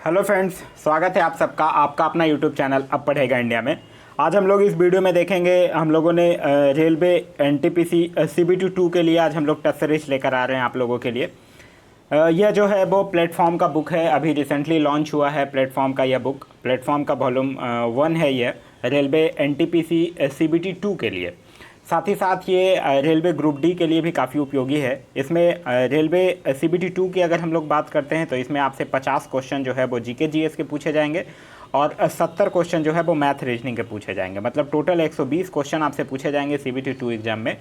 Hello friends, स्वागत है आप सबका आपका अपना यूट्यूब चैनल अब पढ़ेगा इंडिया में। आज हम लोग इस वीडियो में देखेंगे, हम लोगों ने रेलवे एनटीपीसी CBT 2 के लिए आज हम लोग टेस्ट सीरीज लेकर आ रहे हैं आप लोगों के लिए। यह जो है वो प्लेटफॉर्म का बुक है, अभी रिसेंटली लॉन्च हुआ है प्लेटफॉर्म का यह बुक। प्लेटफॉर्म का वॉल्यूम 1 है यह रेलवे एनटीपीसी CBT 2 के लिए। साथ ही साथ ये रेलवे ग्रुप डी के लिए भी काफ़ी उपयोगी है। इसमें रेलवे CBT 2 की अगर हम लोग बात करते हैं तो इसमें आपसे 50 क्वेश्चन जो है वो GK GS के पूछे जाएंगे और 70 क्वेश्चन जो है वो मैथ रीजनिंग के पूछे जाएंगे। मतलब टोटल 120 क्वेश्चन आपसे पूछे जाएंगे CBT 2 एग्जाम में,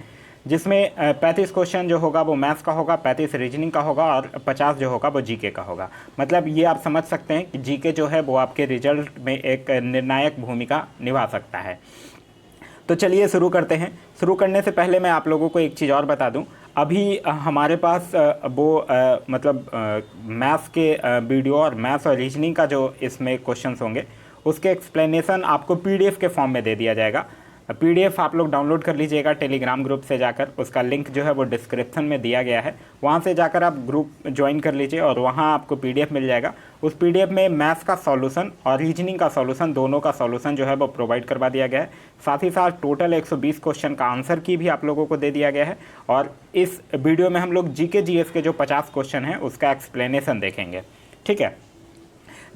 जिसमें 35 क्वेश्चन जो होगा वो मैथ्स का होगा, 35 रीजनिंग का होगा और 50 जो होगा वो GK का होगा। मतलब ये आप समझ सकते हैं कि GK जो है वो आपके रिजल्ट में एक निर्णायक भूमिका निभा सकता है। तो चलिए शुरू करते हैं। शुरू करने से पहले मैं आप लोगों को एक चीज़ और बता दूं, अभी हमारे पास मैथ्स के वीडियो और मैथ्स और रीजनिंग का जो इसमें क्वेश्चंस होंगे उसके एक्सप्लेनेशन आपको PDF के फॉर्म में दे दिया जाएगा। PDF आप लोग डाउनलोड कर लीजिएगा टेलीग्राम ग्रुप से जाकर, उसका लिंक जो है वो डिस्क्रिप्शन में दिया गया है, वहाँ से जाकर आप ग्रुप ज्वाइन कर लीजिए और वहाँ आपको PDF मिल जाएगा। उस PDF में मैथ्स का सॉल्यूशन और रीजनिंग का सॉल्यूशन, दोनों का सॉल्यूशन जो है वो प्रोवाइड करवा दिया गया है। साथ ही साथ टोटल 120 क्वेश्चन का आंसर की भी आप लोगों को दे दिया गया है। और इस वीडियो में हम लोग GK GS के जो 50 क्वेश्चन हैं उसका एक्सप्लेनेशन देखेंगे। ठीक है,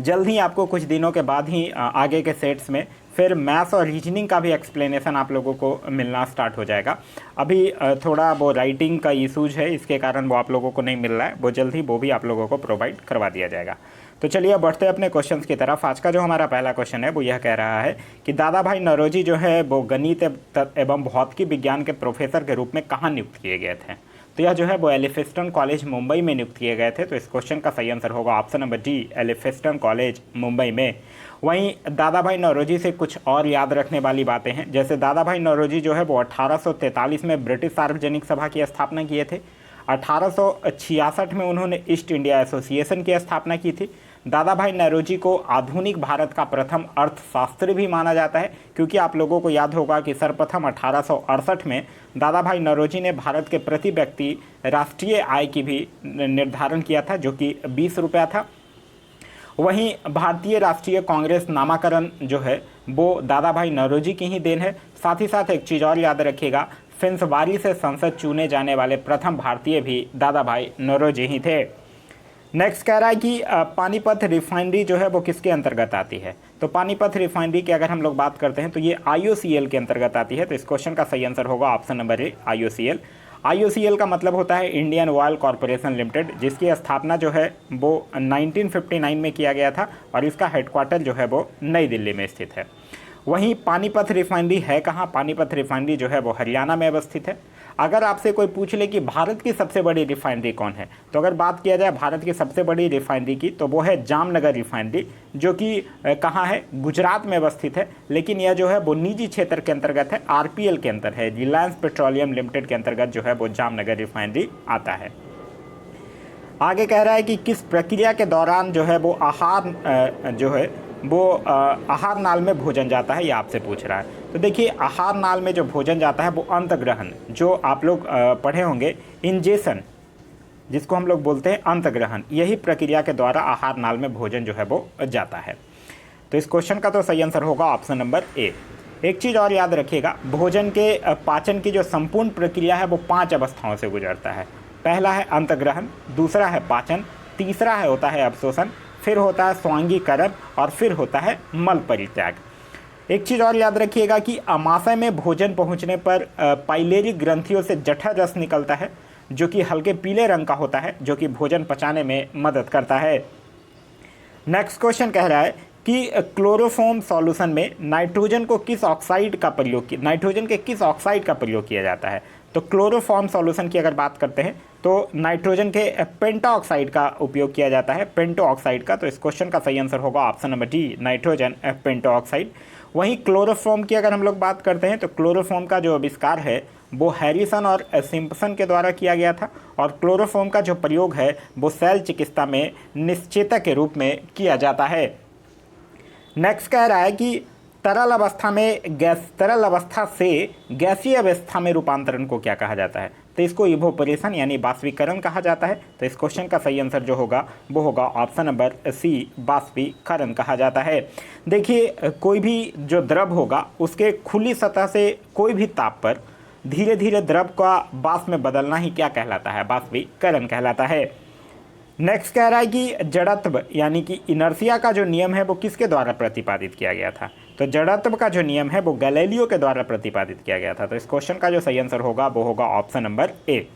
जल्द ही आपको कुछ दिनों के बाद ही आगे के सेट्स में फिर मैथ्स और रीजनिंग का भी एक्सप्लेनेशन आप लोगों को मिलना स्टार्ट हो जाएगा। अभी थोड़ा वो राइटिंग का इशूज़ है, इसके कारण वो आप लोगों को नहीं मिल रहा है, वो जल्द ही वो भी आप लोगों को प्रोवाइड करवा दिया जाएगा। तो चलिए बढ़ते हैं अपने क्वेश्चंस की तरफ। आज का जो हमारा पहला क्वेश्चन है वो यह कह रहा है कि दादा भाई नौरोजी जो है वो गणित एवं भौतिकी विज्ञान के प्रोफेसर के रूप में कहाँ नियुक्त किए गए थे। तो यह जो है वो एलिफिंस्टन कॉलेज मुंबई में नियुक्त किए गए थे। तो इस क्वेश्चन का सही आंसर होगा option number D, Elphinstone college Mumbai में। वहीं दादा भाई नौरोजी से कुछ और याद रखने वाली बातें हैं, जैसे दादा भाई नौरोजी जो है वो 1843 में ब्रिटिश सार्वजनिक सभा की स्थापना किए थे। 1866 में उन्होंने ईस्ट इंडिया एसोसिएशन की स्थापना की थी। दादा भाई नौरोजी को आधुनिक भारत का प्रथम अर्थशास्त्री भी माना जाता है, क्योंकि आप लोगों को याद होगा कि सर्वप्रथम 1868 में दादा भाई नौरोजी ने भारत के प्रति व्यक्ति राष्ट्रीय आय की भी निर्धारण किया था, जो कि 20 रुपया था। वहीं भारतीय राष्ट्रीय कांग्रेस नामाकरण जो है वो दादा भाई नौरोजी की ही देन है। साथ ही साथ एक चीज़ और याद रखिएगा, फिंसवारी से संसद चुने जाने वाले प्रथम भारतीय भी दादा भाई नौरोजी ही थे। नेक्स्ट कह रहा है कि पानीपत रिफाइनरी जो है वो किसके अंतर्गत आती है। तो पानीपत रिफाइनरी की अगर हम लोग बात करते हैं तो ये IOCL के अंतर्गत आती है। तो इस क्वेश्चन का सही आंसर होगा option number A, IOCL। IOCL का मतलब होता है इंडियन ऑयल कॉरपोरेशन लिमिटेड, जिसकी स्थापना जो है वो 1959 में किया गया था और इसका हेडक्वार्टर जो है वो नई दिल्ली में स्थित है। वहीं पानीपत रिफाइनरी है कहाँ? पानीपत रिफाइनरी जो है वो हरियाणा में अवस्थित है। अगर आपसे कोई पूछ ले कि भारत की सबसे बड़ी रिफाइनरी कौन है, तो अगर बात किया जाए भारत की सबसे बड़ी रिफाइनरी की तो वो है जामनगर रिफाइनरी, जो कि कहाँ है? गुजरात में अवस्थित है। लेकिन यह जो है वो निजी क्षेत्र के अंतर्गत है, RPL के अंतर है, रिलायंस पेट्रोलियम लिमिटेड के अंतर्गत जो है वो जामनगर रिफाइनरी आता है। आगे कह रहा है कि किस प्रक्रिया के दौरान जो है वो आहार नाल में भोजन जाता है, ये आपसे पूछ रहा है। तो देखिए, आहार नाल में जो भोजन जाता है वो अंतग्रहण, जो आप लोग पढ़े होंगे इंजेशन, जिसको हम लोग बोलते हैं अंतग्रहण, यही प्रक्रिया के द्वारा आहार नाल में भोजन जो है वो जाता है। तो इस क्वेश्चन का तो सही आंसर होगा ऑप्शन नंबर A। एक चीज़ और याद रखिएगा, भोजन के पाचन की जो संपूर्ण प्रक्रिया है वो 5 अवस्थाओं से गुजरता है। पहला है अंतग्रहण, दूसरा है पाचन, तीसरा होता है अवशोषण, फिर होता है स्वांगीकरण और फिर होता है मल परित्याग। एक चीज़ और याद रखिएगा कि अमाशय में भोजन पहुंचने पर पाइलेरी ग्रंथियों से जठर रस निकलता है, जो कि हल्के पीले रंग का होता है, जो कि भोजन पचाने में मदद करता है। नेक्स्ट क्वेश्चन कह रहा है कि क्लोरोफॉर्म सॉल्यूशन में नाइट्रोजन के किस ऑक्साइड का प्रयोग किया जाता है। तो क्लोरोफॉर्म सॉल्यूशन की अगर बात करते हैं तो नाइट्रोजन के पेंटा ऑक्साइड का उपयोग किया जाता है, पेंटो ऑक्साइड का। तो इस क्वेश्चन का सही आंसर होगा option number D, nitrogen pentoxide. वहीं क्लोरोफॉर्म की अगर हम लोग बात करते हैं तो क्लोरोफॉर्म का जो आविष्कार है वो हैरिसन और सिम्पसन के द्वारा किया गया था, और क्लोरोफॉर्म का जो प्रयोग है वो शैल चिकित्सा में निश्चेतक के रूप में किया जाता है। नेक्स्ट कह रहा है कि तरल अवस्था से गैसीय अवस्था में रूपांतरण को क्या कहा जाता है। तो इसको इवोपोरेशन यानी बाष्पीकरण कहा जाता है। तो इस क्वेश्चन का सही आंसर जो होगा वो होगा ऑप्शन नंबर सी, बाष्पीकरण कहा जाता है। देखिए कोई भी जो द्रव होगा उसके खुली सतह से कोई भी ताप पर धीरे धीरे द्रव का वाष्प में बदलना ही क्या कहलाता है, बाष्पीकरण कहलाता है। नेक्स्ट कह रहा है कि जड़त्व यानी कि इनर्शिया का जो नियम है वो किसके द्वारा प्रतिपादित किया गया था। तो जड़त्व का जो नियम है वो गैलीलियो के द्वारा प्रतिपादित किया गया था। तो इस क्वेश्चन का जो सही आंसर होगा वो होगा ऑप्शन नंबर ए।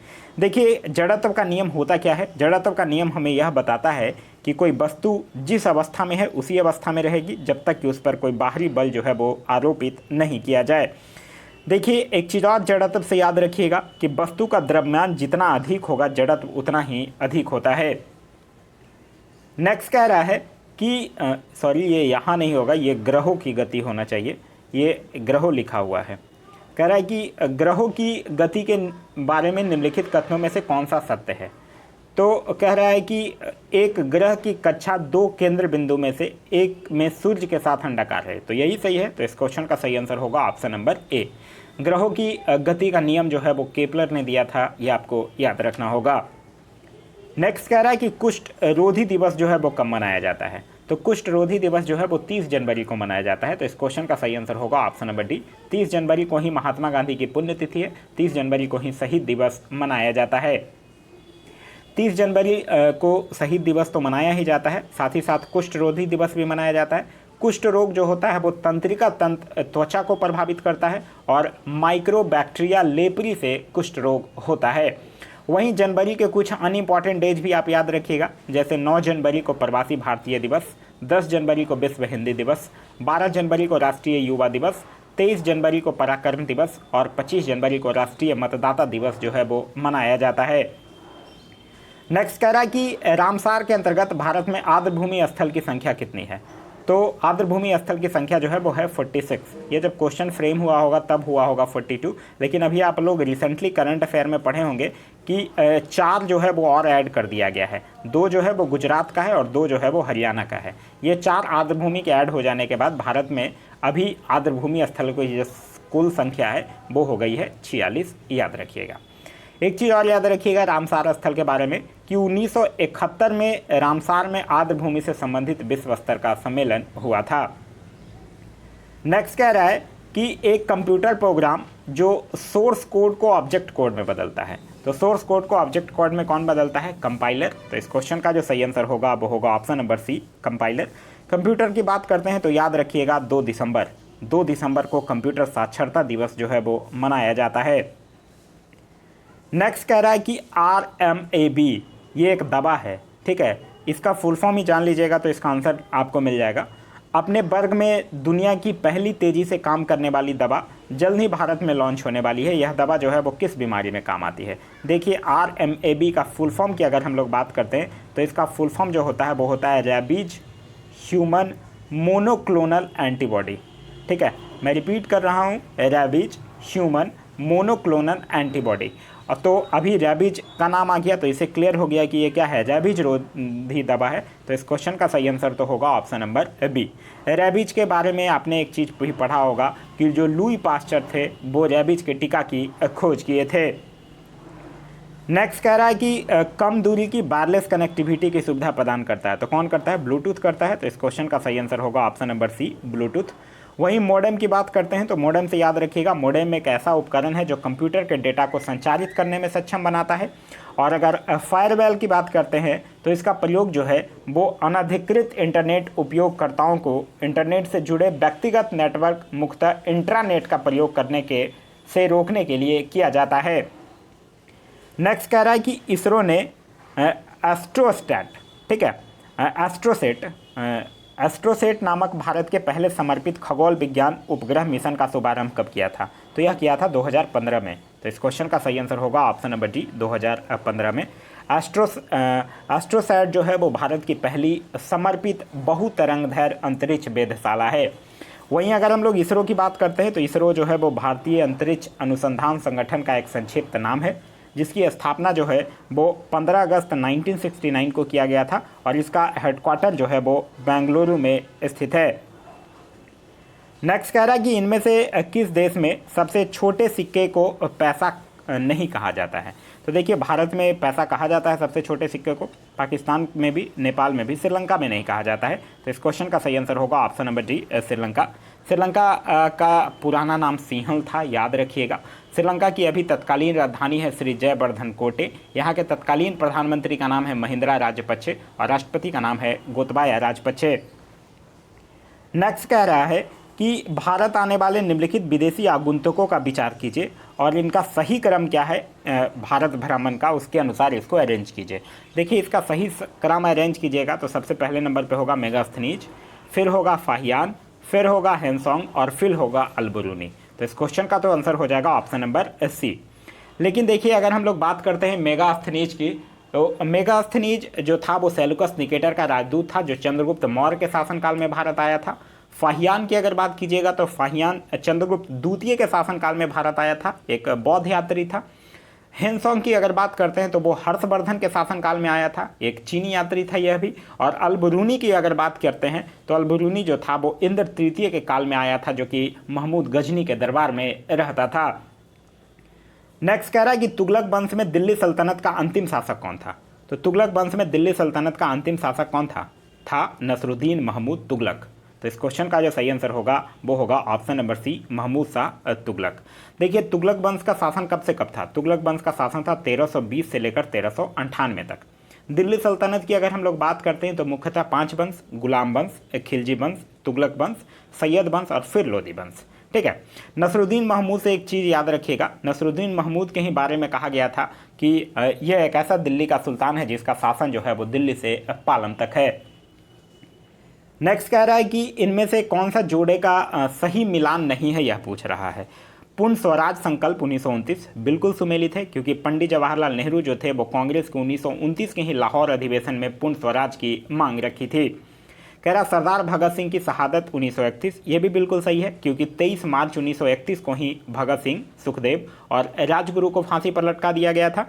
देखिए जड़त्व का नियम होता क्या है, जड़त्व का नियम हमें यह बताता है कि कोई वस्तु जिस अवस्था में है उसी अवस्था में रहेगी जब तक कि उस पर कोई बाहरी बल जो है वो आरोपित नहीं किया जाए। देखिए एक चीज़ और जड़त्व से याद रखिएगा कि वस्तु का द्रव्यमान जितना अधिक होगा जड़त्व उतना ही अधिक होता है। नेक्स्ट कह रहा है कि सॉरी ये यहाँ नहीं होगा, ये ग्रहों की गति होना चाहिए, ये ग्रहों लिखा हुआ है। कह रहा है कि ग्रहों की गति के बारे में निम्नलिखित कथनों में से कौन सा सत्य है। तो कह रहा है कि एक ग्रह की कक्षा 2 केंद्र बिंदु में से एक में सूर्य के साथ अंडाकार है। तो यही सही है। तो इस क्वेश्चन का सही आंसर होगा ऑप्शन नंबर ए। ग्रहों की गति का नियम जो है वो केपलर ने दिया था, ये आपको याद रखना होगा। नेक्स्ट कह रहा है कि कुष्ठ रोधी दिवस जो है वो कब मनाया जाता है। तो कुष्ठ रोधी दिवस जो है वो 30 जनवरी को मनाया जाता है। तो इस क्वेश्चन का सही आंसर होगा ऑप्शन नंबर डी। 30 जनवरी को ही महात्मा गांधी की पुण्यतिथि है, 30 जनवरी को ही शहीद दिवस मनाया जाता है। 30 जनवरी को शहीद दिवस तो मनाया ही जाता है, साथ ही साथ कुष्ठ रोधी दिवस भी मनाया जाता है। कुष्ठ रोग जो होता है वो तंत्रिका तंत्र त्वचा को प्रभावित करता है और माइक्रोबैक्टीरिया लेप्री से कुष्ठ रोग होता है। वहीं जनवरी के कुछ अनइम्पॉर्टेंट डेज भी आप याद रखिएगा, जैसे 9 जनवरी को प्रवासी भारतीय दिवस, 10 जनवरी को विश्व हिंदी दिवस, 12 जनवरी को राष्ट्रीय युवा दिवस, 23 जनवरी को पराक्रम दिवस और 25 जनवरी को राष्ट्रीय मतदाता दिवस जो है वो मनाया जाता है। नेक्स्ट कह रहा है कि रामसार के अंतर्गत भारत में आर्द्रभूमि स्थल की संख्या कितनी है। तो आर्द्रभूमि स्थल की संख्या जो है वो है 46। ये जब क्वेश्चन फ्रेम हुआ होगा तब हुआ होगा 42, लेकिन अभी आप लोग रिसेंटली करंट अफेयर में पढ़े होंगे कि 4 जो है वो और ऐड कर दिया गया है। 2 जो है वो गुजरात का है और 2 जो है वो हरियाणा का है। ये 4 आर्द्रभूमि के ऐड हो जाने के बाद भारत में अभी आर्द्रभूमि स्थल की जो कुल संख्या है वो हो गई है 46, याद रखिएगा। एक चीज़ और याद रखिएगा रामसार स्थल के बारे में कि 1971 में रामसार में आर्द्रभूमि से संबंधित विश्व स्तर का सम्मेलन हुआ था। नेक्स्ट कह रहा है कि एक कंप्यूटर प्रोग्राम जो सोर्स कोड को ऑब्जेक्ट कोड में बदलता है। तो सोर्स कोड को ऑब्जेक्ट कोड में कौन बदलता है, कंपाइलर। तो इस क्वेश्चन का जो सही आंसर होगा वो होगा option number C, compiler. Computer की बात करते हैं तो याद रखिएगा 2 दिसंबर को कंप्यूटर साक्षरता दिवस जो है वो मनाया जाता है। नेक्स्ट कह रहा है कि RMAB ये एक दवा है, ठीक है, इसका फुल फॉर्म ही जान लीजिएगा तो इसका आंसर आपको मिल जाएगा। अपने वर्ग में दुनिया की पहली तेज़ी से काम करने वाली दवा जल्द ही भारत में लॉन्च होने वाली है। यह दवा जो है वो किस बीमारी में काम आती है। देखिए RMAB का फुल फॉर्म की अगर हम लोग बात करते हैं तो इसका फुल फॉर्म जो होता है वो होता है रैबीज ह्यूमन मोनोक्लोनल एंटीबॉडी। ठीक है, मैं रिपीट कर रहा हूँ, रैबीज ह्यूमन मोनोक्लोनल एंटीबॉडी। तो अभी रैबीज का नाम आ गया तो इसे क्लियर हो गया कि ये क्या है, रैबीज रोधी दवा है। तो इस क्वेश्चन का सही आंसर तो होगा ऑप्शन नंबर बी। रैबीज के बारे में आपने एक चीज़ भी पढ़ा होगा कि जो लुई पास्चर थे वो रैबीज के टीका की खोज किए थे। नेक्स्ट कह रहा है कि कम दूरी की वायरलेस कनेक्टिविटी की सुविधा प्रदान करता है। तो कौन करता है, ब्लूटूथ करता है। तो इस क्वेश्चन का सही आंसर होगा ऑप्शन नंबर सी, ब्लूटूथ। वहीं मॉडेम की बात करते हैं तो मॉडेम से याद रखिएगा, मॉडेम एक ऐसा उपकरण है जो कंप्यूटर के डेटा को संचारित करने में सक्षम बनाता है। और अगर फायरवॉल की बात करते हैं तो इसका प्रयोग जो है वो अनधिकृत इंटरनेट उपयोगकर्ताओं को इंटरनेट से जुड़े व्यक्तिगत नेटवर्क मुख्यतः इंट्रानेट का प्रयोग करने से रोकने के लिए किया जाता है। नेक्स्ट कह रहा है कि इसरो ने एस्ट्रोस्टैट, ठीक है, एस्ट्रोसेट नामक भारत के पहले समर्पित खगोल विज्ञान उपग्रह मिशन का शुभारंभ कब किया था। तो यह किया था 2015 में। तो इस क्वेश्चन का सही आंसर होगा ऑप्शन नंबर डी, 2015 में। एस्ट्रोसैट जो है वो भारत की पहली समर्पित बहुतरंगधैर्य अंतरिक्ष वेधशाला है। वहीं अगर हम लोग इसरो की बात करते हैं तो इसरो जो है वो भारतीय अंतरिक्ष अनुसंधान संगठन का एक संक्षिप्त नाम है, जिसकी स्थापना जो है वो 15 अगस्त 1969 को किया गया था और इसका हेडक्वार्टर जो है वो बेंगलुरु में स्थित है। नेक्स्ट कह रहा है कि इनमें से किस देश में सबसे छोटे सिक्के को पैसा नहीं कहा जाता है। तो देखिए भारत में पैसा कहा जाता है सबसे छोटे सिक्के को, पाकिस्तान में भी, नेपाल में भी, श्रीलंका में नहीं कहा जाता है। तो इस क्वेश्चन का सही आंसर होगा option number D, Sri Lanka. Sri Lanka का पुराना नाम सिंहल था, याद रखिएगा। श्रीलंका की अभी तत्कालीन राजधानी है श्री जयवर्धन कोटे। यहाँ के तत्कालीन प्रधानमंत्री का नाम है महिंद्रा राजपक्षे और राष्ट्रपति का नाम है गोतबाया राजपक्षे। नेक्स्ट कह रहा है कि भारत आने वाले निम्नलिखित विदेशी आगंतुकों का विचार कीजिए और इनका सही क्रम क्या है भारत भ्रमण का, उसके अनुसार इसको अरेंज कीजिए। देखिए इसका सही क्रम अरेंज कीजिएगा तो सबसे पहले नंबर पे होगा मेगास्थनीज, फिर होगा फाहियान, फिर होगा हेनसोंग और फिर होगा अल-बरूनी। तो इस क्वेश्चन का तो आंसर हो जाएगा ऑप्शन नंबर सी। लेकिन देखिए अगर हम लोग बात करते हैं मेगास्थनीज की, तो मेगास्थनीज जो था वो सेल्यूकस निकेटर का राजदूत था जो चंद्रगुप्त मौर्य के शासनकाल में भारत आया था। फाहियान की अगर बात कीजिएगा तो फाहियान चंद्रगुप्त द्वितीय के शासनकाल में भारत आया था, एक बौद्ध यात्री था। हेनसोंग की अगर बात करते हैं तो वो हर्षवर्धन के शासनकाल में आया था, एक चीनी यात्री था यह भी। और अल-बरूनी की अगर बात करते हैं तो अल-बरूनी जो था वो इंद्र तृतीय के काल में आया था, जो कि महमूद गजनी के दरबार में रहता था। नेक्स्ट कह रहा है कि तुगलक वंश में दिल्ली सल्तनत का अंतिम शासक कौन था। तो तुगलक वंश में दिल्ली सल्तनत का अंतिम शासक कौन था नसरुद्दीन महमूद तुगलक। तो इस क्वेश्चन का जो सही आंसर होगा वो होगा option number C, Mahmud Shah Tughlaq. देखिए तुगलक वंश का शासन कब से कब था। तुगलक वंश का शासन था 1320 से लेकर 1398 तक। दिल्ली सल्तनत की अगर हम लोग बात करते हैं तो मुख्यतः 5 वंश, गुलाम वंश, खिलजी वंश, तुगलक वंश, सैयद वंश और फिर लोदी वंश। ठीक है। नसरुद्दीन महमूद से एक चीज़ याद रखिएगा, नसरुद्दीन महमूद के ही बारे में कहा गया था कि यह एक ऐसा दिल्ली का सुल्तान है जिसका शासन जो है वो दिल्ली से पालम तक है। नेक्स्ट कह रहा है कि इनमें से कौन सा जोड़े का सही मिलान नहीं है, यह पूछ रहा है। पूर्ण स्वराज संकल्प 1929 बिल्कुल सुमेलित है, क्योंकि पंडित जवाहरलाल नेहरू जो थे वो कांग्रेस के 1929 के ही लाहौर अधिवेशन में पूर्ण स्वराज की मांग रखी थी। कह रहा सरदार भगत सिंह की शहादत 1931, ये भी बिल्कुल सही है, क्योंकि 23 मार्च 1931 को ही भगत सिंह, सुखदेव और राजगुरु को फांसी पर लटका दिया गया था।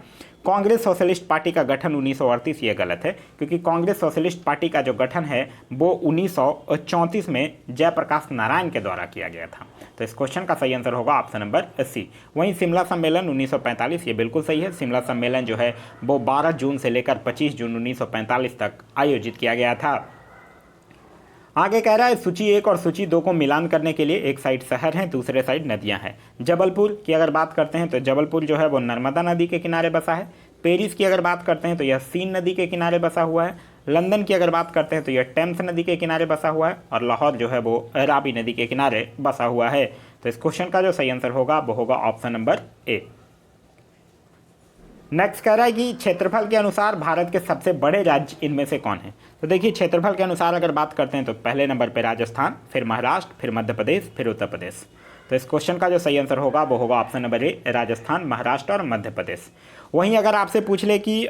कांग्रेस सोशलिस्ट पार्टी का गठन 1938, ये गलत है, क्योंकि कांग्रेस सोशलिस्ट पार्टी का जो गठन है वो 1934 में जयप्रकाश नारायण के द्वारा किया गया था। तो इस क्वेश्चन का सही आंसर होगा ऑप्शन नंबर सी। वहीं शिमला सम्मेलन 1945, ये बिल्कुल सही है। शिमला सम्मेलन जो है वो 12 जून से लेकर 25 जून 1945 तक आयोजित किया गया था। आगे कह रहा है सूची 1 और सूची 2 को मिलान करने के लिए एक साइड शहर है, दूसरे साइड नदियां हैं। जबलपुर की अगर बात करते हैं तो जबलपुर जो है वो नर्मदा नदी के किनारे बसा है। पेरिस की अगर बात करते हैं तो यह सीन नदी के किनारे बसा हुआ है। लंदन की अगर बात करते हैं तो यह टेम्स नदी के किनारे बसा हुआ है। और लाहौर जो है वो रावी नदी के किनारे बसा हुआ है। तो इस क्वेश्चन का जो सही आंसर होगा वो होगा ऑप्शन नंबर ए। नेक्स्ट कह रहा है कि क्षेत्रफल के अनुसार भारत के सबसे बड़े राज्य इनमें से कौन है। तो देखिए क्षेत्रफल के अनुसार अगर बात करते हैं तो पहले नंबर पे राजस्थान, फिर महाराष्ट्र, फिर मध्य प्रदेश, फिर उत्तर प्रदेश। तो इस क्वेश्चन का जो सही आंसर होगा वो होगा ऑप्शन नंबर ए, राजस्थान, महाराष्ट्र और मध्य प्रदेश। वहीं अगर आपसे पूछ ले कि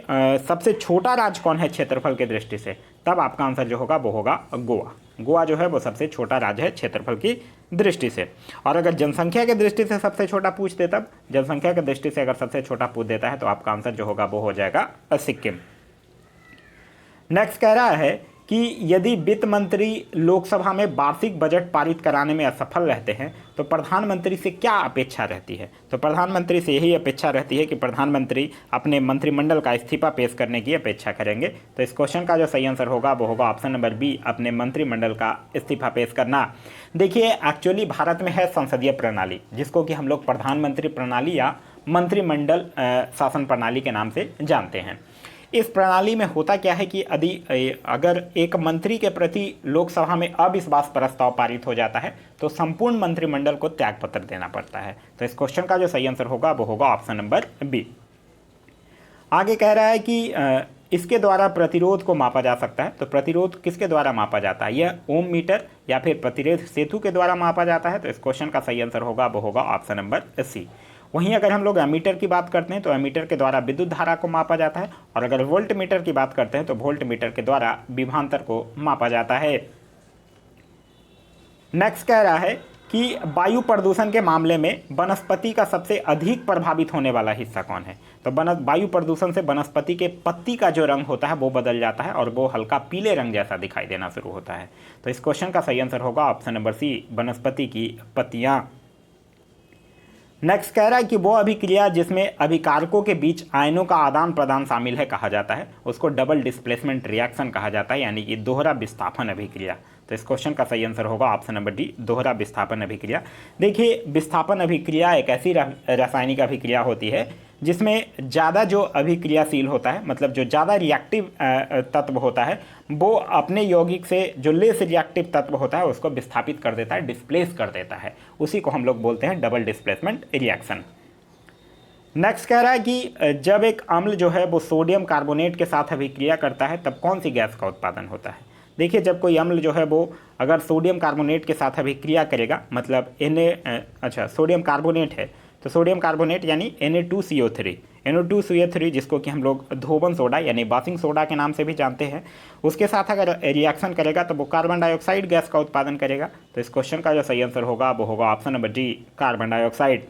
सबसे छोटा राज्य कौन है क्षेत्रफल के दृष्टि से, तब आपका आंसर जो होगा वो होगा गोवा। गोवा जो है वो सबसे छोटा राज्य है क्षेत्रफल की दृष्टि से। और अगर जनसंख्या के दृष्टि से सबसे छोटा पूछ दे, तब जनसंख्या के दृष्टि से अगर सबसे छोटा पूछ देता है तो आपका आंसर जो होगा वो हो जाएगा सिक्किम। नेक्स्ट कह रहा है कि यदि वित्त मंत्री लोकसभा में वार्षिक बजट पारित कराने में असफल रहते हैं तो प्रधानमंत्री से क्या अपेक्षा रहती है। तो प्रधानमंत्री से यही अपेक्षा रहती है कि प्रधानमंत्री अपने मंत्रिमंडल का इस्तीफा पेश करने की अपेक्षा करेंगे। तो इस क्वेश्चन का जो सही आंसर होगा वो होगा ऑप्शन नंबर बी, अपने मंत्रिमंडल का इस्तीफा पेश करना। देखिए एक्चुअली भारत में है संसदीय प्रणाली, जिसको कि हम लोग प्रधानमंत्री प्रणाली या मंत्रिमंडल शासन प्रणाली के नाम से जानते हैं। इस प्रणाली में होता क्या है कि अगर एक मंत्री के प्रति लोकसभा में अविश्वास प्रस्ताव पारित हो जाता है तो संपूर्ण मंत्रिमंडल को त्यागपत्र देना पड़ता है। तो इस क्वेश्चन का जो सही आंसर होगा वो होगा ऑप्शन नंबर बी। आगे कह रहा है कि इसके द्वारा प्रतिरोध को मापा जा सकता है। तो प्रतिरोध किसके द्वारा मापा जाता है, यह ओम मीटर या फिर प्रतिरोध सेतु के द्वारा मापा जाता है। तो इस क्वेश्चन का सही आंसर होगा वो होगा ऑप्शन नंबर सी। वहीं अगर हम लोग एमीटर की बात करते हैं तो एमीटर के द्वारा विद्युत धारा को मापा जाता है। और अगर वोल्ट मीटर की बात करते हैं तो वोल्ट मीटर के द्वारा विभवांतर को मापा जाता है। नेक्स्ट कह रहा है कि वायु प्रदूषण के मामले में वनस्पति का सबसे अधिक प्रभावित होने वाला हिस्सा कौन है। तो वायु प्रदूषण से वनस्पति के पत्ती का जो रंग होता है वो बदल जाता है और वो हल्का पीले रंग जैसा दिखाई देना शुरू होता है। तो इस क्वेश्चन का सही आंसर होगा ऑप्शन नंबर सी, वनस्पति की पत्तियां। नेक्स्ट कह रहा है कि वो अभिक्रिया जिसमें अभिकारकों के बीच आयनों का आदान प्रदान शामिल है कहा जाता है, उसको डबल डिस्प्लेसमेंट रिएक्शन कहा जाता है, यानी कि दोहरा विस्थापन अभिक्रिया। तो इस क्वेश्चन का सही आंसर होगा ऑप्शन नंबर डी, दोहरा विस्थापन अभिक्रिया। देखिए, विस्थापन अभिक्रिया एक ऐसी रासायनिक अभिक्रिया होती है जिसमें ज़्यादा जो अभिक्रियाशील होता है, मतलब जो ज़्यादा रिएक्टिव तत्व होता है, वो अपने यौगिक से जो लेस रिएक्टिव तत्व होता है उसको विस्थापित कर देता है, डिस्प्लेस कर देता है। उसी को हम लोग बोलते हैं डबल डिस्प्लेसमेंट रिएक्शन। नेक्स्ट कह रहा है कि जब एक अम्ल जो है वो सोडियम कार्बोनेट के साथ अभिक्रिया करता है तब कौन सी गैस का उत्पादन होता है। देखिए, जब कोई अम्ल जो है वो अगर सोडियम कार्बोनेट के साथ अभिक्रिया करेगा, मतलब सोडियम कार्बोनेट है तो सोडियम कार्बोनेट यानी Na2CO3, NO2CO3 जिसको कि हम लोग धोबन सोडा यानी बासिंग सोडा के नाम से भी जानते हैं, उसके साथ अगर रिएक्शन करेगा तो वो कार्बन डाइऑक्साइड गैस का उत्पादन करेगा। तो इस क्वेश्चन का जो सही आंसर होगा वो होगा option number D, carbon dioxide.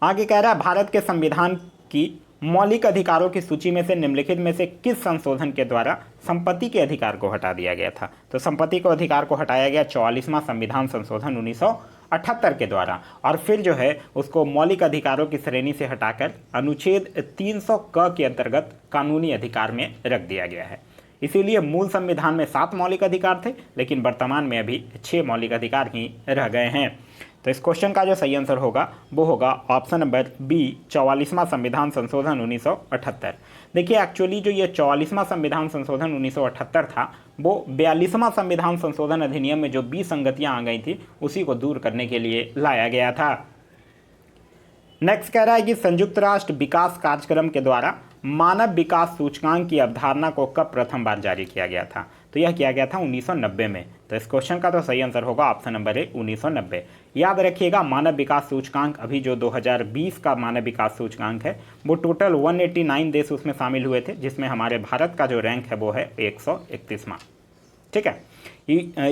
आगे कह रहा है भारत के संविधान की मौलिक अधिकारों की सूची में से निम्नलिखित में से किस संशोधन के द्वारा संपत्ति के अधिकार को हटा दिया गया था। तो संपत्ति को अधिकार को हटाया गया 44वां संविधान संशोधन 1978 के द्वारा, और फिर जो है उसको मौलिक अधिकारों की श्रेणी से हटाकर अनुच्छेद 300 क के अंतर्गत कानूनी अधिकार में रख दिया गया है। इसीलिए मूल संविधान में 7 मौलिक अधिकार थे, लेकिन वर्तमान में अभी 6 मौलिक अधिकार ही रह गए हैं। तो इस क्वेश्चन का जो सही आंसर होगा वो होगा ऑप्शन नंबर बी, 44वां संविधान संशोधन 1978। देखिए, एक्चुअली जो ये 44वां संविधान संशोधन 1978 था वो 42वां संविधान संशोधन अधिनियम में जो विसंगतियां आ गई थी उसी को दूर करने के लिए लाया गया था। नेक्स्ट कह रहा है कि संयुक्त राष्ट्र विकास कार्यक्रम के द्वारा मानव विकास सूचकांक की अवधारणा को कब प्रथम बार जारी किया गया था। तो यह किया गया था 1990 में। तो इस क्वेश्चन का तो सही आंसर होगा ऑप्शन नंबर ए, 1990। याद रखिएगा, मानव विकास सूचकांक अभी जो 2020 का मानव विकास सूचकांक है वो टोटल 189 देश उसमें शामिल हुए थे, जिसमें हमारे भारत का जो रैंक है वो है 131वां। ठीक है,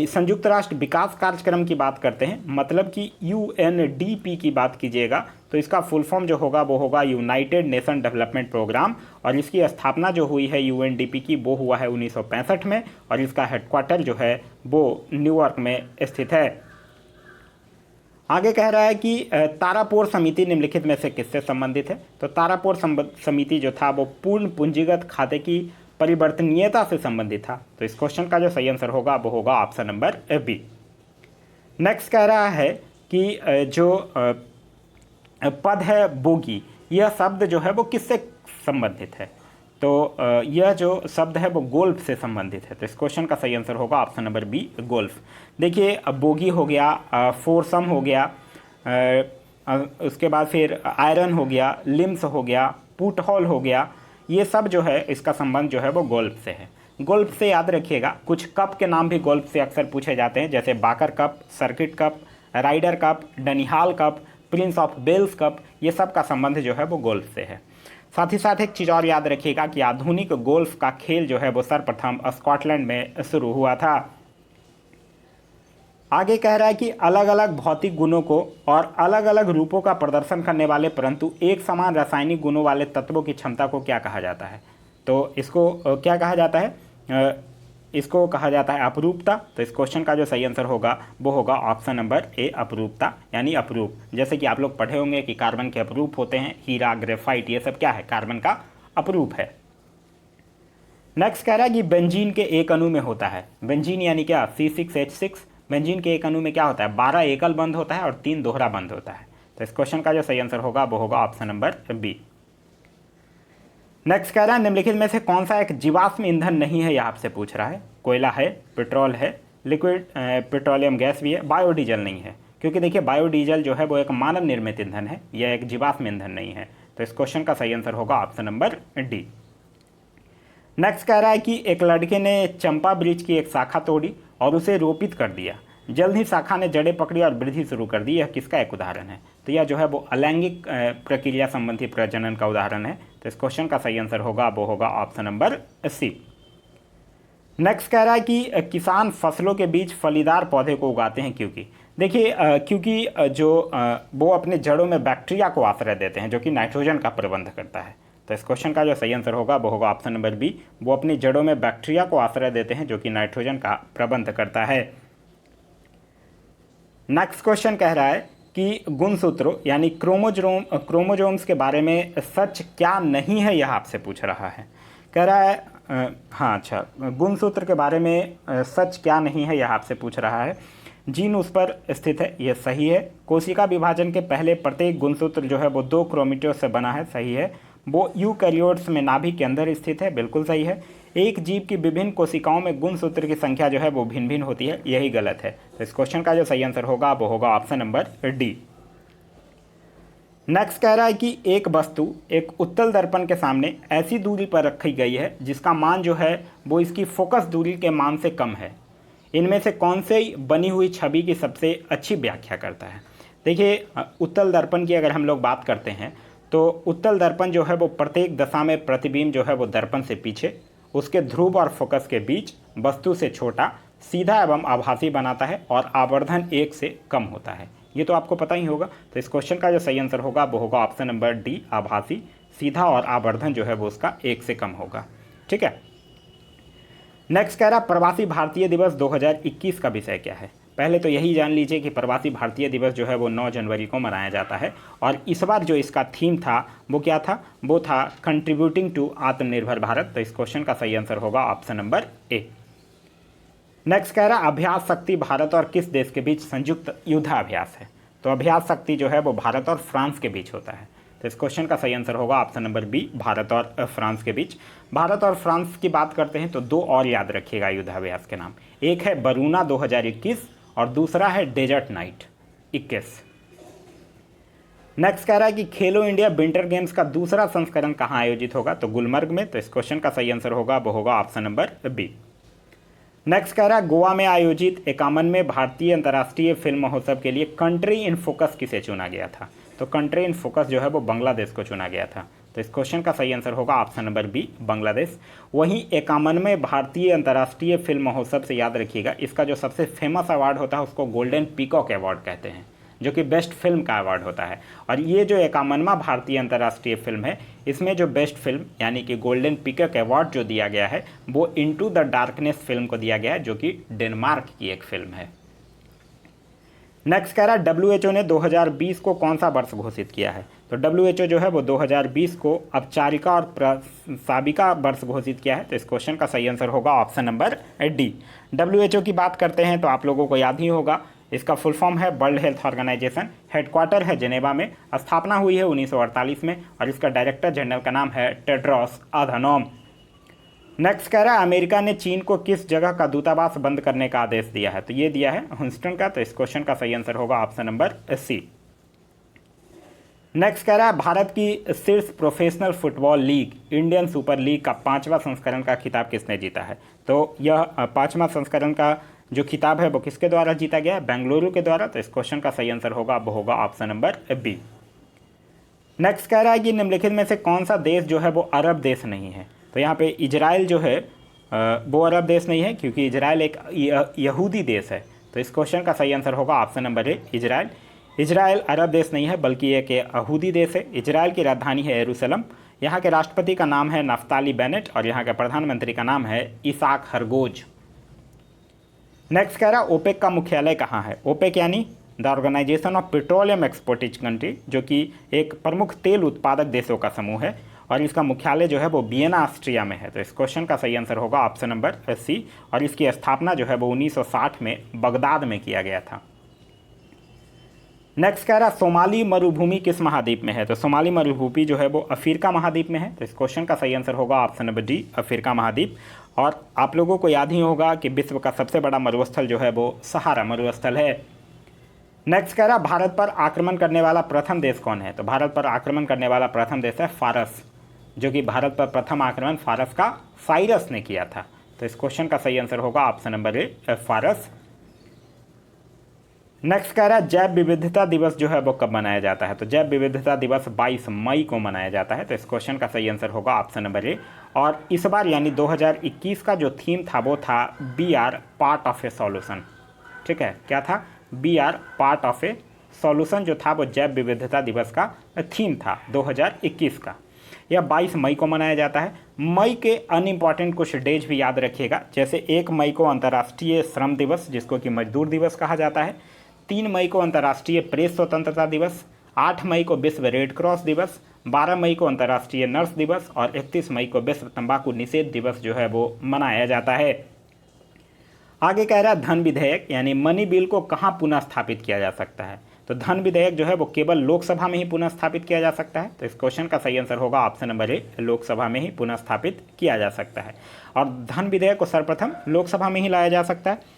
संयुक्त राष्ट्र विकास कार्यक्रम की बात करते हैं, मतलब कि UNDP की बात कीजिएगा तो इसका फुल फॉर्म जो होगा वो होगा यूनाइटेड नेशन डेवलपमेंट प्रोग्राम, और इसकी स्थापना जो हुई है UNDP की वो हुआ है 1965 में, और इसका हेडक्वार्टर जो है वो न्यूयॉर्क में स्थित है। आगे कह रहा है कि तारापोर समिति निम्नलिखित में से किससे संबंधित है। तो तारापोर समिति जो था वो पूर्ण पूंजीगत खाते की परिवर्तनीयता से संबंधित था। तो इस क्वेश्चन का जो सही आंसर होगा वो होगा ऑप्शन नंबर बी। नेक्स्ट कह रहा है कि जो पद है बोगी, यह शब्द जो है वो किससे संबंधित है। तो यह जो शब्द है वो गोल्फ से संबंधित है। तो इस क्वेश्चन का सही आंसर होगा ऑप्शन नंबर बी, गोल्फ। देखिए, बोगी हो गया, फोरसम हो गया, उसके बाद फिर आयरन हो गया, लिम्स हो गया, पुट हॉल हो गया, ये सब जो है इसका संबंध जो है वो गोल्फ से है। गोल्फ से याद रखिएगा, कुछ कप के नाम भी गोल्फ से अक्सर पूछे जाते हैं, जैसे Baker cup, circuit cup, Ryder cup, Dunhill cup, prince of Wales cup, ये सब का संबंध जो है वो गोल्फ से है। साथ ही साथ एक चीज़ और याद रखिएगा कि आधुनिक गोल्फ का खेल जो है वो सर्वप्रथम स्कॉटलैंड में शुरू हुआ था। आगे कह रहा है कि अलग अलग भौतिक गुणों को और अलग अलग रूपों का प्रदर्शन करने वाले परंतु एक समान रासायनिक गुणों वाले तत्वों की क्षमता को क्या कहा जाता है। तो इसको क्या कहा जाता है, इसको कहा जाता है अपरूपता। तो इस क्वेश्चन का जो सही आंसर होगा वो होगा ऑप्शन नंबर ए, अपरूपता, यानी अपरूप। जैसे कि आप लोग पढ़े होंगे कि कार्बन के अपरूप होते हैं, हीरा, ग्रेफाइट, ये सब क्या है, कार्बन का अपरूप है। नेक्स्ट कह रहा है कि बेंजीन के एक अणु में होता है, बेंजीन यानी क्या, C6H6, बेंजीन के एक अणु में क्या होता है, 12 एकल बंध होता है और 3 दोहरा बंध होता है। तो इस क्वेश्चन का जो सही आंसर होगा वो होगा ऑप्शन नंबर बी। नेक्स्ट कह रहा है निम्नलिखित में से कौन सा एक जीवाश्म ईंधन नहीं है, यह आपसे पूछ रहा है। कोयला है, पेट्रोल है, लिक्विड पेट्रोलियम गैस भी है, बायोडीजल नहीं है, क्योंकि देखिए बायोडीजल जो है वो एक मानव निर्मित ईंधन है, यह एक जीवाश्म ईंधन नहीं है। तो इस क्वेश्चन का सही आंसर होगा ऑप्शन नंबर डी। नेक्स्ट कह रहा है कि एक लड़के ने चंपा वृक्ष की एक शाखा तोड़ी और उसे रोपित कर दिया, जल्द ही शाखा ने जड़ें पकड़ी और वृद्धि शुरू कर दी, यह किसका एक उदाहरण है। तो यह जो है वो अलैंगिक प्रक्रिया संबंधी प्रजनन का उदाहरण है। तो इस क्वेश्चन का सही आंसर होगा वो होगा ऑप्शन नंबर सी। नेक्स्ट कह रहा है कि किसान फसलों के बीच फलीदार पौधे को उगाते हैं क्योंकि, देखिए क्योंकि जो वो अपने जड़ों में बैक्टीरिया को आश्रय देते हैं जो कि नाइट्रोजन का प्रबंध करता है। तो इस क्वेश्चन का जो सही आंसर होगा वो होगा ऑप्शन नंबर बी, वो अपनी जड़ों में बैक्टीरिया को आश्रय देते हैं जो कि नाइट्रोजन का प्रबंध करता है। नेक्स्ट क्वेश्चन कह रहा है कि गुणसूत्रों यानी क्रोमोजोम्स के बारे में सच क्या नहीं है, यह आपसे पूछ रहा है। कह रहा है हाँ अच्छा, गुणसूत्र के बारे में सच क्या नहीं है, यह आपसे पूछ रहा है। जीन उस पर स्थित है, यह सही है। कोशिका विभाजन के पहले प्रत्येक गुणसूत्र जो है वो 2 क्रोमेटिड से बना है, सही है। वो यूकैरियोट्स में नाभि के अंदर स्थित है, बिल्कुल सही है। एक जीव की विभिन्न कोशिकाओं में गुणसूत्र की संख्या जो है वो भिन्न भिन्न होती है, यही गलत है। तो इस क्वेश्चन का जो सही आंसर होगा वो होगा ऑप्शन नंबर डी। नेक्स्ट कह रहा है कि एक वस्तु एक उत्तल दर्पण के सामने ऐसी दूरी पर रखी गई है जिसका मान जो है वो इसकी फोकस दूरी के मान से कम है। इनमें से कौन से बनी हुई छवि की सबसे अच्छी व्याख्या करता है। देखिए, उत्तल दर्पण की अगर हम लोग बात करते हैं तो उत्तल दर्पण जो है वो प्रत्येक दशा में प्रतिबिंब जो है वो दर्पण से पीछे, उसके ध्रुव और फोकस के बीच, वस्तु से छोटा, सीधा एवं आभासी बनाता है और आवर्धन 1 से कम होता है। ये तो आपको पता ही होगा। तो इस क्वेश्चन का जो सही आंसर होगा वो होगा ऑप्शन नंबर डी, आभासी, सीधा और आवर्धन जो है वो उसका 1 से कम होगा। ठीक है। नेक्स्ट कह रहा प्रवासी भारतीय दिवस 2021 का विषय क्या है। पहले तो यही जान लीजिए कि प्रवासी भारतीय दिवस जो है वो 9 जनवरी को मनाया जाता है और इस बार जो इसका थीम था वो क्या था, वो था कंट्रीब्यूटिंग टू आत्मनिर्भर भारत। तो इस क्वेश्चन का सही आंसर होगा ऑप्शन नंबर ए। नेक्स्ट कह रहा अभ्यास शक्ति भारत और किस देश के बीच संयुक्त युद्धाभ्यास है। तो अभ्यास शक्ति जो है वो भारत और फ्रांस के बीच होता है। तो इस क्वेश्चन का सही आंसर होगा ऑप्शन नंबर बी, भारत और फ्रांस के बीच। भारत और फ्रांस की बात करते हैं तो 2 और याद रखिएगा युद्धाभ्यास के नाम, एक है बरूना 2021 और दूसरा है डेजर्ट नाइट 21। नेक्स्ट कह रहा है कि खेलो इंडिया विंटर गेम्स का दूसरा संस्करण कहाँ आयोजित होगा। तो गुलमर्ग में। तो इस क्वेश्चन का सही आंसर होगा वो होगा ऑप्शन नंबर बी। नेक्स्ट कह रहा है गोवा में आयोजित 51वें भारतीय अंतर्राष्ट्रीय फिल्म महोत्सव के लिए कंट्री इन फोकस किसे चुना गया था। तो कंट्री इन फोकस जो है वो बांग्लादेश को चुना गया था। तो इस क्वेश्चन का सही आंसर होगा ऑप्शन नंबर बी, बांग्लादेश। वहीं 51वें भारतीय अंतर्राष्ट्रीय फिल्म महोत्सव से याद रखिएगा, इसका जो सबसे फेमस अवार्ड होता है उसको गोल्डन पीकॉक अवार्ड कहते हैं, जो कि बेस्ट फिल्म का अवार्ड होता है। और ये जो 51वां भारतीय अंतर्राष्ट्रीय फिल्म है, इसमें जो बेस्ट फिल्म यानी कि गोल्डन पीकॉक अवार्ड जो दिया गया है वो इनटू द डार्कनेस फिल्म को दिया गया है, जो कि डेनमार्क की एक फिल्म है। नेक्स्ट कह रहा है WHO ने 2020 को कौन सा वर्ष घोषित किया है। तो WHO जो है वो 2020 को औपचारिका और प्रसाविका वर्ष घोषित किया है। तो इस क्वेश्चन का सही आंसर होगा ऑप्शन नंबर डी। WHO की बात करते हैं तो आप लोगों को याद ही होगा, इसका फुल फॉर्म है वर्ल्ड हेल्थ ऑर्गेनाइजेशन। हेडक्वार्टर है जेनेवा में, स्थापना हुई है 1948 में और इसका डायरेक्टर जनरल का नाम है टेड्रोस अधानोम। नेक्स्ट कह रहा है अमेरिका ने चीन को किस जगह का दूतावास बंद करने का आदेश दिया है। तो ये दिया है ह्यूस्टन का। तो इस क्वेश्चन का सही आंसर होगा ऑप्शन नंबर सी। नेक्स्ट कह रहा है भारत की शीर्ष professional football league Indian super league का 5वां संस्करण का खिताब किसने जीता है। तो यह 5वां संस्करण का जो खिताब है वो किसके द्वारा जीता गया है, बेंगलुरु के द्वारा। तो इस क्वेश्चन का सही आंसर होगा वो होगा ऑप्शन नंबर बी। नेक्स्ट कह रहा है कि निम्नलिखित में से कौन सा देश जो है वो अरब देश नहीं है। तो यहाँ पे इजराइल जो है वो अरब देश नहीं है, क्योंकि इजराइल एक यहूदी देश है। तो इस क्वेश्चन का सही आंसर होगा option number A, Israel. Israel अरब देश नहीं है बल्कि एक यहूदी देश है। इजराइल की राजधानी है यरूशलेम। यहाँ के राष्ट्रपति का नाम है नफ्ताली बेनेट और यहाँ के प्रधानमंत्री का नाम है इसाक हरगोज। नेक्स्ट कह रहा है ओपेक का मुख्यालय कहाँ है। ओपेक यानी the organization of petroleum exporting country, जो कि एक प्रमुख तेल उत्पादक देशों का समूह है और इसका मुख्यालय जो है वो वियना ऑस्ट्रिया में है। तो इस क्वेश्चन का सही आंसर होगा ऑप्शन नंबर सी और इसकी स्थापना जो है वो 1960 में बगदाद में किया गया था। नेक्स्ट कह रहा सोमाली मरुभूमि किस महाद्वीप में है। तो सोमाली मरुभूमि जो है वो अफ्रीका महाद्वीप में है। तो इस क्वेश्चन का सही आंसर होगा ऑप्शन नंबर डी, अफ्रीका महाद्वीप। और आप लोगों को याद ही होगा कि विश्व का सबसे बड़ा मरुस्थल जो है वो सहारा मरुस्थल है। नेक्स्ट कह रहा भारत पर आक्रमण करने वाला प्रथम देश कौन है। तो भारत पर आक्रमण करने वाला प्रथम देश है फारस, जो कि भारत पर प्रथम आक्रमण फारस का साइरस ने किया था। तो इस क्वेश्चन का सही आंसर होगा ऑप्शन नंबर ए, फारस। नेक्स्ट कह रहा है जैव विविधता दिवस जो है वो कब मनाया जाता है। तो जैव विविधता दिवस 22 मई को मनाया जाता है। तो इस क्वेश्चन का सही आंसर होगा ऑप्शन नंबर ए। और इस बार यानी 2021 का जो थीम था वो था we are part of a solution. ठीक है, क्या था, we are part of a solution जो था वो जैव विविधता दिवस का थीम था 2021 का। यह 22 मई को मनाया जाता है। मई के अनइम्पॉर्टेंट कुछ डेज भी याद रखिएगा, जैसे 1 मई को अंतर्राष्ट्रीय श्रम दिवस जिसको कि मजदूर दिवस कहा जाता है। 3 मई को अंतर्राष्ट्रीय प्रेस स्वतंत्रता दिवस, 8 मई को विश्व रेड क्रॉस दिवस, 12 मई को अंतर्राष्ट्रीय नर्स दिवस और 31 मई को विश्व तंबाकू निषेध दिवस जो है वो मनाया जाता है। आगे कह रहा है धन विधेयक यानी मनी बिल को कहाँ पुनः स्थापित किया जा सकता है। तो धन विधेयक जो है वो केवल लोकसभा में ही पुनः स्थापित किया जा सकता है। तो इस क्वेश्चन का सही आंसर होगा ऑप्शन नंबर ए, लोकसभा में ही पुनः स्थापित किया जा सकता है। और धन विधेयक को सर्वप्रथम लोकसभा में ही लाया जा सकता है।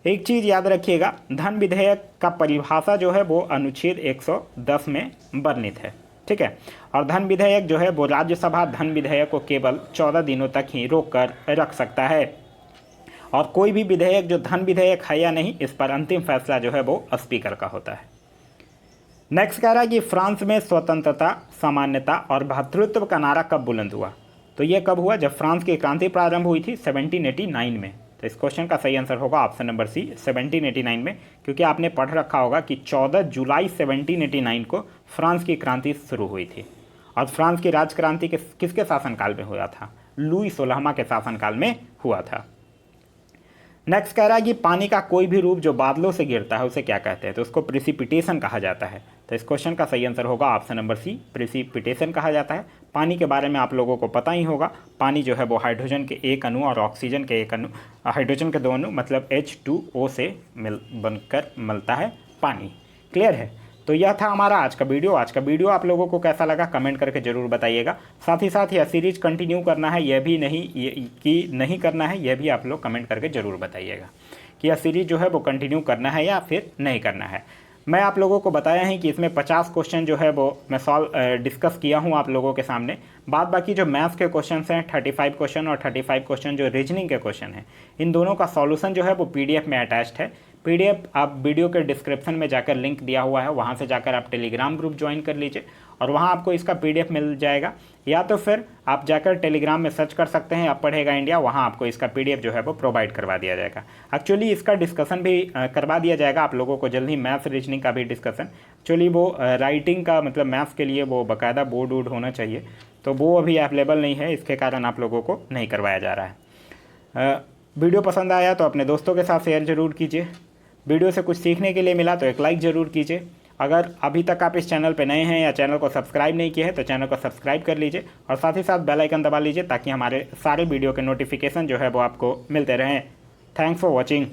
एक चीज़ याद रखिएगा, धन विधेयक का परिभाषा जो है वो अनुच्छेद 110 में वर्णित है, ठीक है। और धन विधेयक जो है वो राज्यसभा धन विधेयक को केवल 14 दिनों तक ही रोक कर रख सकता है। और कोई भी विधेयक जो धन विधेयक है या नहीं, इस पर अंतिम फैसला जो है वो स्पीकर का होता है। नेक्स्ट कह रहा है कि फ्रांस में स्वतंत्रता, सामान्यता और भ्रातृत्व का नारा कब बुलंद हुआ। तो ये कब हुआ, जब फ्रांस की क्रांति प्रारंभ हुई थी 1789 में। तो इस क्वेश्चन का सही आंसर होगा ऑप्शन नंबर सी, 1789 में, क्योंकि आपने पढ़ रखा होगा कि 14 जुलाई 1789 को फ्रांस की क्रांति शुरू हुई थी। और फ्रांस की राजक्रांति किसके शासनकाल में हुआ था, लुई 16वां के शासनकाल में हुआ था। नेक्स्ट कह रहा है कि पानी का कोई भी रूप जो बादलों से गिरता है उसे क्या कहते हैं। तो उसको प्रिसिपिटेशन कहा जाता है। तो इस क्वेश्चन का सही आंसर होगा ऑप्शन नंबर सी, प्रिसिपिटेशन कहा जाता है। पानी के बारे में आप लोगों को पता ही होगा, पानी जो है वो हाइड्रोजन के एक अणु और ऑक्सीजन के एक अणु, हाइड्रोजन के 2 अणु मतलब H2O से बनकर मिलता है पानी। क्लियर है। तो यह था हमारा आज का वीडियो। आज का वीडियो आप लोगों को कैसा लगा कमेंट करके ज़रूर बताइएगा। साथ ही साथ यह सीरीज़ कंटिन्यू करना है यह भी नहीं करना है, यह भी आप लोग कमेंट करके ज़रूर बताइएगा कि यह सीरीज़ जो है वो कंटिन्यू करना है या फिर नहीं करना है। मैं आप लोगों को बताया है कि इसमें 50 क्वेश्चन जो है वो मैं डिस्कस किया हूँ आप लोगों के सामने। बाद बाकी जो मैथ्स के क्वेश्चन हैं 35 क्वेश्चन और 35 क्वेश्चन जो रीजनिंग के क्वेश्चन हैं, इन दोनों का सॉल्यूशन जो है वो PDF में अटैच्ड है। PDF आप वीडियो के डिस्क्रिप्शन में जाकर लिंक दिया हुआ है, वहाँ से जाकर आप टेलीग्राम ग्रुप ज्वाइन कर लीजिए और वहाँ आपको इसका PDF मिल जाएगा। या तो फिर आप जाकर टेलीग्राम में सर्च कर सकते हैं अब पढ़ेगा इंडिया, वहाँ आपको इसका PDF जो है वो प्रोवाइड करवा दिया जाएगा। एक्चुअली इसका डिस्कशन भी करवा दिया जाएगा आप लोगों को जल्द ही, मैथ्स रीजनिंग का भी डिस्कशन। एक्चुअली वो राइटिंग का मतलब मैथ्स के लिए वो बाकायदा बोर्ड वोर्ड होना चाहिए, तो वो अभी अवेलेबल नहीं है, इसके कारण आप लोगों को नहीं करवाया जा रहा है। वीडियो पसंद आया तो अपने दोस्तों के साथ शेयर ज़रूर कीजिए। वीडियो से कुछ सीखने के लिए मिला तो एक लाइक ज़रूर कीजिए। अगर अभी तक आप इस चैनल पर नए हैं या चैनल को सब्सक्राइब नहीं किए हैं तो चैनल को सब्सक्राइब कर लीजिए और साथ ही साथ बेल आइकन दबा लीजिए ताकि हमारे सारे वीडियो के नोटिफिकेशन जो है वो आपको मिलते रहें। Thanks for watching.